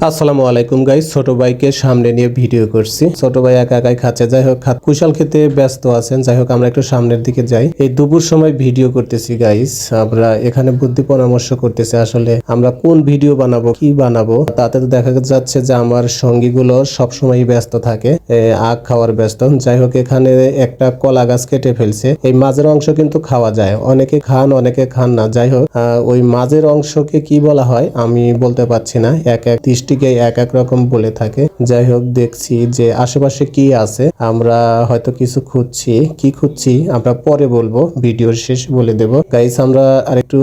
আসসালামু আলাইকুম গাইস, ছোট ভাইকে সামনে নিয়ে ভিডিও করছি। ছোট ভাই একা একাই খাচ্ছে, যাই হোক কুশাল খেতে ব্যস্ত আছেন। যাই হোক আমরা একটু সামনের দিকে যাই। এই দুপুর সময় ভিডিও করতেছি গাইস, আমরা এখানে বুদ্ধি পরামর্শ করতেছি আসলে আমরা কোন ভিডিও বানাবো, কি বানাবো। তাতে তো দেখা যাচ্ছে যে আমার সঙ্গীগুলো সবসময় ব্যস্ত থাকে, আখ খাওয়ার ব্যস্ত। যাই হোক এখানে একটা কলা গাছ কেটে ফেলছে, এই মাঝের অংশ কিন্তু খাওয়া যায়, অনেকে খান অনেকে খান না। যাই হোক ওই মাঝের অংশকে কি বলা হয় আমি বলতে পারছি না, এক এক দৃষ্টিকে এক এক রকম বলে থাকে। যাই হোক দেখছি যে আশেপাশে কি আছে, আমরা হয়তো কিছু খুঁজছি, কি খুঁজছি আমরা পরে বলবো, ভিডিওর শেষে বলে দেব। গাইস আমরা আরেকটু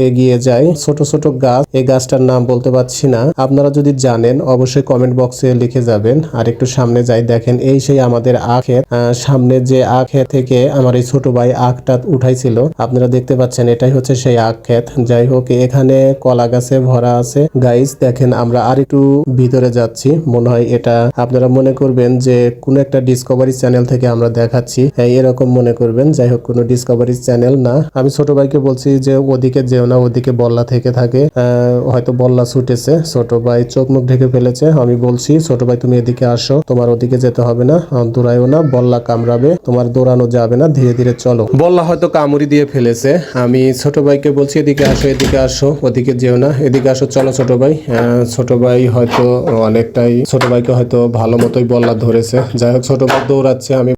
এগিয়ে যাই। ছোট ছোট গাছ, এই গাছটার নাম বলতে পারছি না, আপনারা যদি জানেন অবশ্যই কমেন্ট বক্সে লিখে যাবেন। আর একটু সামনে যাই, দেখেন এই সেই আমাদের আখের সামনে যে আখের থেকে আমার এই ছোট ভাই আখটা উঠাইছিল, আপনারা দেখতে পাচ্ছেন এটাই হচ্ছে সেই আখ ক্ষেত। যাই হোক এখানে কলা গাছে ভরা আছে। গাইস দেখেন আমরা আর একটু ভিতরে যাচ্ছি, মনে হয় এটা আপনারা মনে করবেন যে কোন একটা ডিসকভারি চ্যানেল থেকে আমরা দেখাচ্ছি, এরকম মনে করবেন। যাই হোক কোনো ডিসকভারি চ্যানেল না। আমি ছোট ভাইকে বলছি যে ওদিকে যেও না, ওদিকে বল্লা থেকে থাকে, হয়তো বল্লা ছুটেছে। ছোট ভাই চোখ মুখ ঢেকে ফেলেছে। আমি বলছি ছোট ভাই তুমি এদিকে আসো, তোমার ওদিকে যেতে হবে না, দৌড়াইও না, বল্লা কামড়াবে, তোমার দৌড়ানো যাবে না, ধীরে ধীরে চলো। বল্লা হয়তো কামড়ি দিয়ে ফেলেছে। আমি ছোট ভাইকে বলছি এদিকে আসো, এদিকে আসো, ওদিকে যেও না, এদিকে আসো, চলো ছোট ভাই। ছোট ভাই হয়তো অনেকটাই, ছোট ভাইকে হয়তো ভালো মতোই বল্লা ধরেছে। যাই হোক ছোট ভাই দৌড়াচ্ছে, আমি